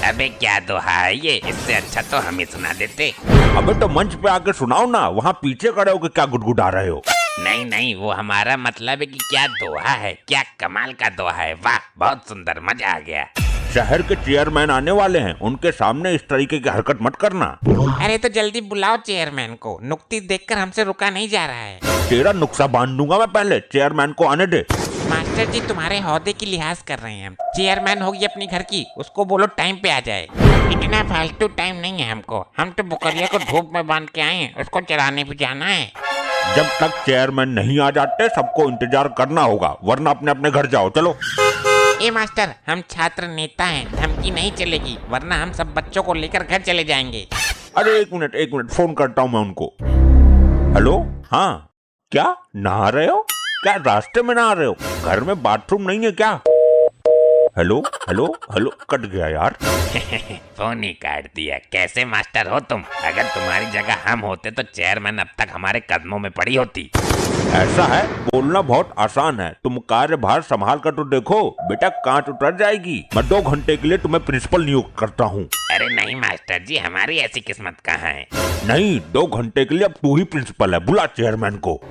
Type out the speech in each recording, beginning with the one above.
अबे क्या दोहा है ये, इससे अच्छा तो हम ही सुना देते। अबे तो मंच पे आके सुनाओ ना, वहाँ पीछे खड़े होके क्या गुदगुदा रहे हो? नहीं नहीं, वो हमारा मतलब है कि क्या दोहा है, क्या कमाल का दोहा है। वाह बहुत सुंदर, मजा आ गया। शहर के चेयरमैन आने वाले हैं, उनके सामने इस तरीके की हरकत मत करना। अरे तो जल्दी बुलाओ चेयरमैन को, नुक्ती देखकर हमसे रुका नहीं जा रहा है। तेरा नुक्सा बांध दूंगा मैं, पहले चेयरमैन को आने दे। मास्टर जी तुम्हारे ओहदे की लिहाज कर रहे हैं हम। चेयरमैन होगी अपनी घर की, उसको बोलो टाइम पे आ जाए। इतना फालतू टाइम नहीं है हमको, हम तो बुकरिया को धूप में बांध के आए हैं, उसको चराने भी जाना है। जब तक चेयरमैन नहीं आ जाते सबको इंतजार करना होगा, वरना अपने अपने घर जाओ। चलो। ए मास्टर, हम छात्र नेता हैं, धमकी नहीं चलेगी, वरना हम सब बच्चों को लेकर घर चले जाएंगे। अरे एक मिनट फोन करता हूँ मैं उनको। हेलो, हाँ क्या नहा रहे हो? क्या रास्ते में नहा रहे हो? घर में बाथरूम नहीं है क्या? हेलो हेलो हेलो, कट गया यार। फोन ही काट दिया। कैसे मास्टर हो तुम? अगर तुम्हारी जगह हम होते तो चेयरमैन अब तक हमारे कदमों में पड़ी होती। ऐसा है, बोलना बहुत आसान है, तुम कार्यभार संभाल कर तो देखो, बेटा कांच उतर जाएगी। मैं 2 घंटे के लिए तुम्हें प्रिंसिपल नियुक्त करता हूँ। अरे नहीं मास्टर जी, हमारी ऐसी किस्मत कहाँ है। नहीं, 2 घंटे के लिए अब तू ही प्रिंसिपल है, बुला चेयरमैन को।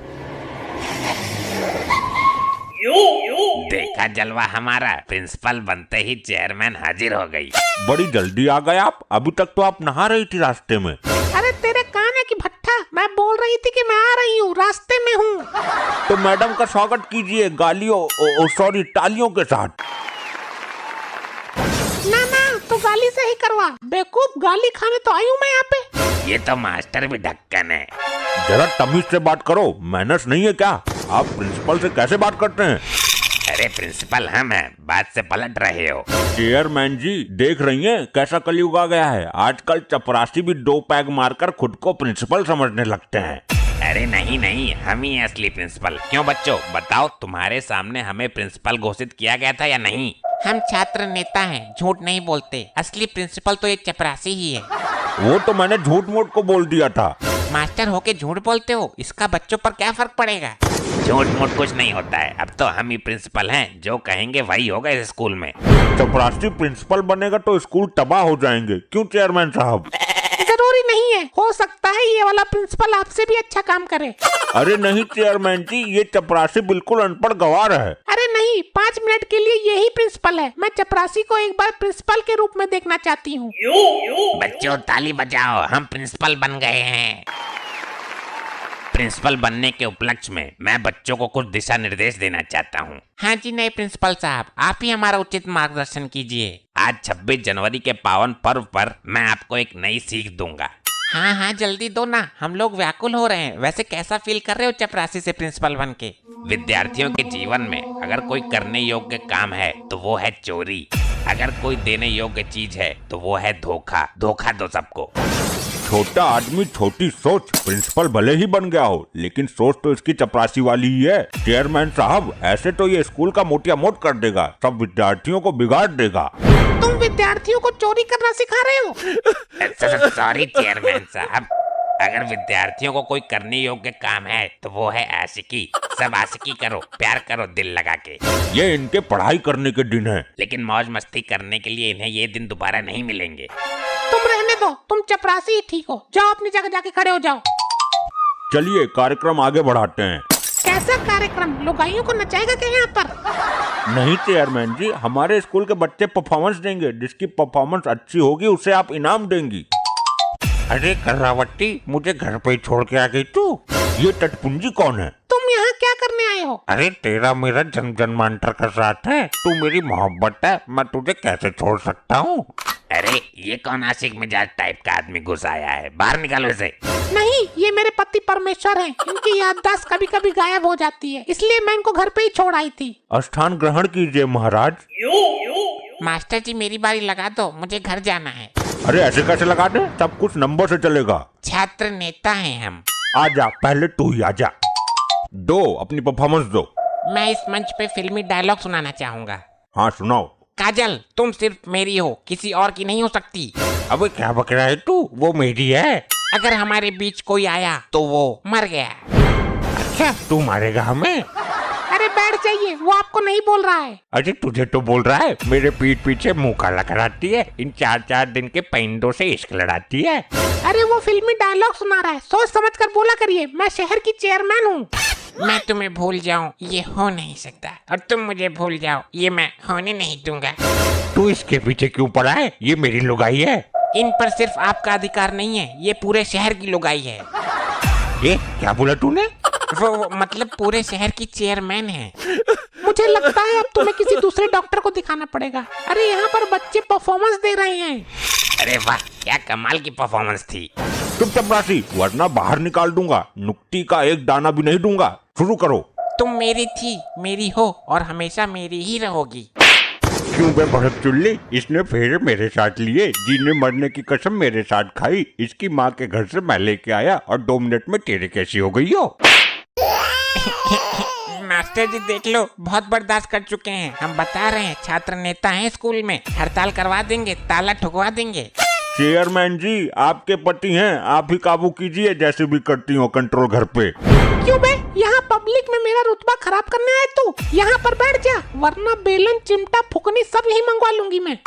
देखा जलवा हमारा, प्रिंसिपल बनते ही चेयरमैन हाजिर हो गई। बड़ी जल्दी आ गए आप, अभी तक तो आप नहा रही थी रास्ते में। अरे तेरे कान है कि भट्टा, मैं बोल रही थी कि मैं आ रही हूँ, रास्ते में हूँ। तो मैडम का स्वागत कीजिए गालियों सॉरी तालियों के साथ। ना तो गाली से ही करवा, बेवकूफ, गाली खाने तो आई हूँ मैं यहाँ पे। ये तो मास्टर भी ढक्कन है। जरा तमीज से बात करो, मैनर्स नहीं है क्या? आप प्रिंसिपल से कैसे बात करते हैं? अरे प्रिंसिपल हम हैं, बात से पलट रहे हो। चेयरमैन जी देख रही हैं कैसा कलयुग आ गया है, आजकल चपरासी भी 2 पैग मारकर खुद को प्रिंसिपल समझने लगते हैं। अरे नहीं नहीं, हम ही असली प्रिंसिपल। क्यों बच्चों बताओ, तुम्हारे सामने हमें प्रिंसिपल घोषित किया गया था या नहीं? हम छात्र नेता हैं, झूठ नहीं बोलते, असली प्रिंसिपल तो एक चपरासी ही है। वो तो मैंने झूठ मूठ को बोल दिया था। मास्टर होके झूठ बोलते हो, इसका बच्चों पर क्या फर्क पड़ेगा? झूठ मूठ कुछ नहीं होता है, अब तो हम ही प्रिंसिपल हैं, जो कहेंगे वही होगा इस स्कूल में। चपरासी प्रिंसिपल बनेगा तो स्कूल तबाह हो जाएंगे, क्यों चेयरमैन साहब? जरूरी नहीं है, हो सकता है ये वाला प्रिंसिपल आपसे भी अच्छा काम करे। अरे नहीं चेयरमैन जी, ये चपरासी बिल्कुल अनपढ़ गवार है। अरे नहीं, 5 मिनट के लिए यही प्रिंसिपल है, मैं चपरासी को एक बार प्रिंसिपल के रूप में देखना चाहती हूँ। बच्चों ताली बजाओ, हम प्रिंसिपल बन गए हैं। प्रिंसिपल बनने के उपलक्ष्य में मैं बच्चों को कुछ दिशा निर्देश देना चाहता हूँ। हाँ जी, नए प्रिंसिपल साहब, आप ही हमारा उचित मार्गदर्शन कीजिए। आज 26 जनवरी के पावन पर्व पर मैं आपको एक नई सीख दूंगा। हाँ हाँ जल्दी दो ना, हम लोग व्याकुल हो रहे हैं। वैसे कैसा फील कर रहे हो चपरासी से प्रिंसिपल बन के? विद्यार्थियों के जीवन में अगर कोई करने योग्य काम है तो वो है चोरी, अगर कोई देने योग्य चीज है तो वो है धोखा। धोखा दो सबको। छोटा आदमी छोटी सोच, प्रिंसिपल भले ही बन गया हो लेकिन सोच तो इसकी चपरासी वाली ही है। चेयरमैन साहब ऐसे तो ये स्कूल का मोटिया मोट कर देगा, सब विद्यार्थियों को बिगाड़ देगा। तुम विद्यार्थियों को चोरी करना सिखा रहे हो? सॉरी चेयरमैन साहब, अगर विद्यार्थियों को कोई करने योग्य काम है तो वो है आशिकी। सब आशिकी करो, प्यार करो दिल लगा के। ये इनके पढ़ाई करने के दिन है, लेकिन मौज मस्ती करने के लिए इन्हें ये दिन दोबारा नहीं मिलेंगे। तुम रहने दो, तुम चपरासी ही ठीक हो, जाओ अपनी जगह जाके खड़े हो जाओ। चलिए कार्यक्रम आगे बढ़ाते हैं। कैसा कार्यक्रम? लुगाइयों को नचाएगा क्या यहाँ पर? नहीं चेयरमैन जी, हमारे स्कूल के बच्चे परफॉर्मेंस देंगे, जिसकी परफॉर्मेंस अच्छी होगी उसे आप इनाम देंगी। अरे कर्रावती, मुझे घर पे ही छोड़ के आ गई तू। ये टटपुंजी कौन है? तुम यहाँ क्या करने आए हो? अरे तेरा मेरा जन्म जन्मांतर का साथ है, तू मेरी मोहब्बत है, मैं तुझे कैसे छोड़ सकता हूँ? अरे ये कौन आशिक मिजाज टाइप का आदमी घुस आया है, बाहर निकालो इसे। नहीं, ये मेरे पति परमेश्वर हैं, इनकी याददाश्त कभी कभी गायब हो जाती है, इसलिए मैं इनको घर पे ही छोड़ आई थी। स्थान ग्रहण कीजिए महाराज। मास्टर जी मेरी बारी लगा दो, मुझे घर जाना है। अरे ऐसे कैसे लगा दे, सब कुछ नंबर से चलेगा। छात्र नेता हैं हम। आजा, पहले तू ही आजा। दो अपनी परफॉर्मेंस दो। मैं इस मंच पे फिल्मी डायलॉग सुनाना चाहूंगा। हाँ सुनाओ। काजल, तुम सिर्फ मेरी हो, किसी और की नहीं हो सकती। अबे क्या बक रहा है तू, वो मेरी है। अगर हमारे बीच कोई आया तो वो मर गया। अच्छा तू मारेगा हमें? अरे बैठ जाइए, वो आपको नहीं बोल रहा है। अरे तुझे तो बोल रहा है, मेरे पीठ पीछे मुंह काला कराती है, इन 4-4 दिन के पैंडों से इश्क लड़ाती है। अरे वो फिल्मी डायलॉग सुना रहा है, सोच समझ कर बोला करिए, मैं शहर की चेयरमैन हूँ। मैं तुम्हें भूल जाऊं ये हो नहीं सकता, और तुम मुझे भूल जाओ ये मैं होने नहीं दूंगा। तू इसके पीछे क्यों पड़ा है? ये मेरी लुगाई है। इन पर सिर्फ आपका अधिकार नहीं है, ये पूरे शहर की लुगाई है। ये क्या बोला तूने? वो मतलब पूरे शहर की चेयरमैन है। मुझे लगता है अब तुम्हें किसी दूसरे डॉक्टर को दिखाना पड़ेगा। अरे यहाँ पर बच्चे परफॉर्मेंस दे रहे हैं। अरे वाह, क्या कमाल की परफॉर्मेंस थी। तुम चपरासी, वरना बाहर निकाल दूंगा, नुक्ती का एक दाना भी नहीं दूंगा। शुरू करो। तुम मेरी थी, मेरी हो और हमेशा मेरी ही रहोगी। क्यों बे भड़क चुल्ली, इसने फेरे मेरे साथ लिए, जीने मरने की कसम मेरे साथ खाई, इसकी माँ के घर से मैं लेके आया और 2 मिनट में तेरे कैसी हो गई हो? मास्टर जी देख लो, बहुत बर्दाश्त कर चुके हैं। हम बता रहे हैं, छात्र नेता हैं स्कूल में, हड़ताल करवा देंगे, ताला ठुकवा देंगे। चेयरमैन जी, आपके पति हैं, आप ही काबू कीजिए, जैसे भी करती हो कंट्रोल घर पे। क्यों बे, यहाँ पब्लिक में मेरा रुतबा खराब करने आए तू? यहाँ पर बैठ जा, वरना बेलन, चिमटा, फुकनी सब यही मंगवा लूंगी मैं।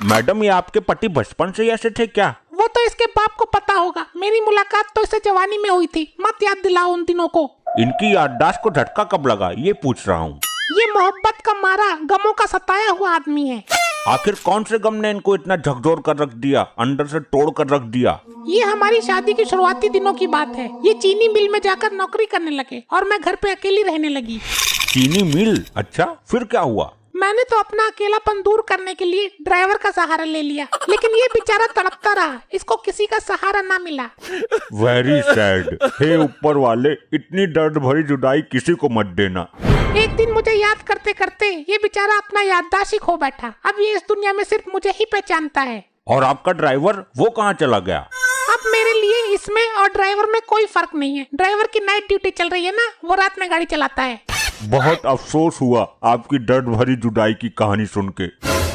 मैडम, ये आपके पति बचपन से ऐसे थे क्या? वो तो इसके बाप को पता होगा, मेरी मुलाकात तो इससे जवानी में हुई थी, मत याद दिलाओ उन दिनों को। इनकी याददाश्त को झटका कब लगा, ये पूछ रहा हूँ। ये मोहब्बत का मारा, गमों का सताया हुआ आदमी है। आखिर कौन से गम ने इनको इतना झकझोर कर रख दिया, अंदर से तोड़ कर रख दिया? ये हमारी शादी के शुरुआती दिनों की बात है। ये चीनी मिल में जाकर नौकरी करने लगे और मैं घर पे अकेली रहने लगी। चीनी मिल? अच्छा, फिर क्या हुआ? मैंने तो अपना अकेलापन दूर करने के लिए ड्राइवर का सहारा ले लिया, लेकिन ये बेचारा तड़पता रहा, इसको किसी का सहारा ना मिला। Very sad. हे ऊपर वाले, इतनी दर्द भरी जुदाई किसी को मत देना। एक दिन मुझे याद करते करते ये बेचारा अपना याददाश्त ही खो बैठा। अब ये इस दुनिया में सिर्फ मुझे ही पहचानता है। और आपका ड्राइवर, वो कहाँ चला गया? अब मेरे लिए इसमें और ड्राइवर में कोई फर्क नहीं है। ड्राइवर की नाइट ड्यूटी चल रही है ना, वो रात में गाड़ी चलाता है। बहुत अफसोस हुआ आपकी दर्द भरी जुदाई की कहानी सुन के।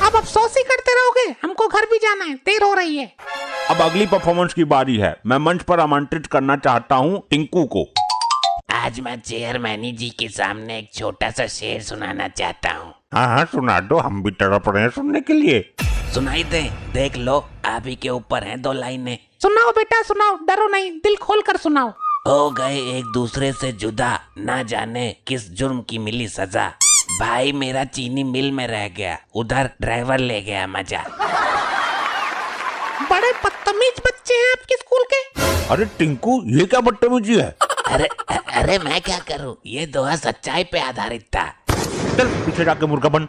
अब अफसोस ही करते रहोगे? हमको घर भी जाना है, देर हो रही है। अब अगली परफॉर्मेंस की बारी है। मैं मंच पर आमंत्रित करना चाहता हूँ टिंकू को। आज मैं चेयरमैनी जी के सामने एक छोटा सा शेर सुनाना चाहता हूँ। हाँ हाँ सुना दो, हम भी तड़प रहे हैं सुनने के लिए। सुनाई दे, देख लो, आप ही के ऊपर हैं 2 लाइनें। सुनाओ बेटा सुनाओ, डरो नहीं, दिल खोल कर सुनाओ। हो गए एक दूसरे से जुदा, ना जाने किस जुर्म की मिली सजा। भाई मेरा चीनी मिल में रह गया, उधर ड्राइवर ले गया मजा। बड़े बदतमीज बच्चे हैं आपके स्कूल के। अरे टिंकू, ये क्या बदतमीजी है? अरे मैं क्या करूं, ये दोहा सच्चाई पे आधारित था। चल पीछे जाके मुर्गा बन।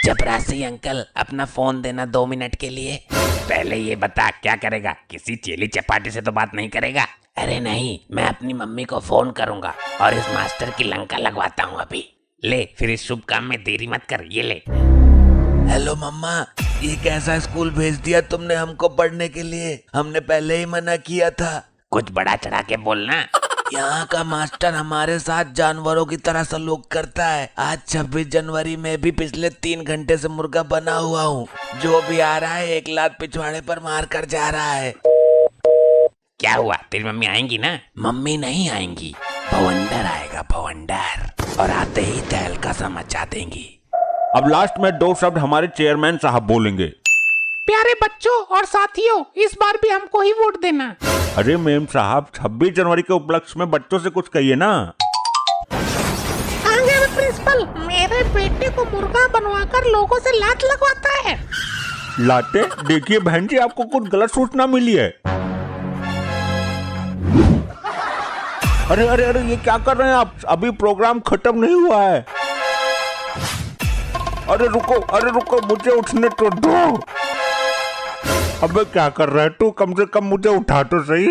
चपरासी अंकल, अपना फोन देना 2 मिनट के लिए। पहले ये बता क्या करेगा, किसी चेली चपाटी से तो बात नहीं करेगा? अरे नहीं, मैं अपनी मम्मी को फोन करूंगा और इस मास्टर की लंका लगवाता हूँ अभी। ले, फिर इस शुभ काम में देरी मत कर, ये ले। हेलो मम्मा, ये कैसा स्कूल भेज दिया तुमने हमको पढ़ने के लिए? हमने पहले ही मना किया था। कुछ बड़ा चढ़ा के बोलना। यहाँ का मास्टर हमारे साथ जानवरों की तरह सलूक करता है। आज 26 जनवरी में भी पिछले 3 घंटे से मुर्गा बना हुआ हूँ। जो भी आ रहा है 1 लात पिछवाड़े पर मार कर जा रहा है। क्या हुआ, तेरी मम्मी आएंगी ना? मम्मी नहीं आएंगी, भवंडर आएगा, भवंडर, और आते ही तहलका सा मचा देंगी। अब लास्ट में 2 शब्द हमारे चेयरमैन साहब बोलेंगे। प्यारे बच्चों और साथियों, इस बार भी हमको ही वोट देना। अरे मेम साहब, 26 जनवरी के उपलक्ष्य में बच्चों से कुछ कहिए ना। कहाँ गया प्रिंसिपल? मेरे बेटे को मुर्गा बनवाकर लोगों से लात लगवाता है। लाते? देखिए बहन जी, आपको कुछ गलत सूचना मिली है। अरे अरे अरे, ये क्या कर रहे हैं आप? अभी प्रोग्राम खत्म नहीं हुआ है। अरे रुको, मुझे उठने तो दो। अबे क्या कर रहा है तू? कम से कम मुझे उठा तो सही।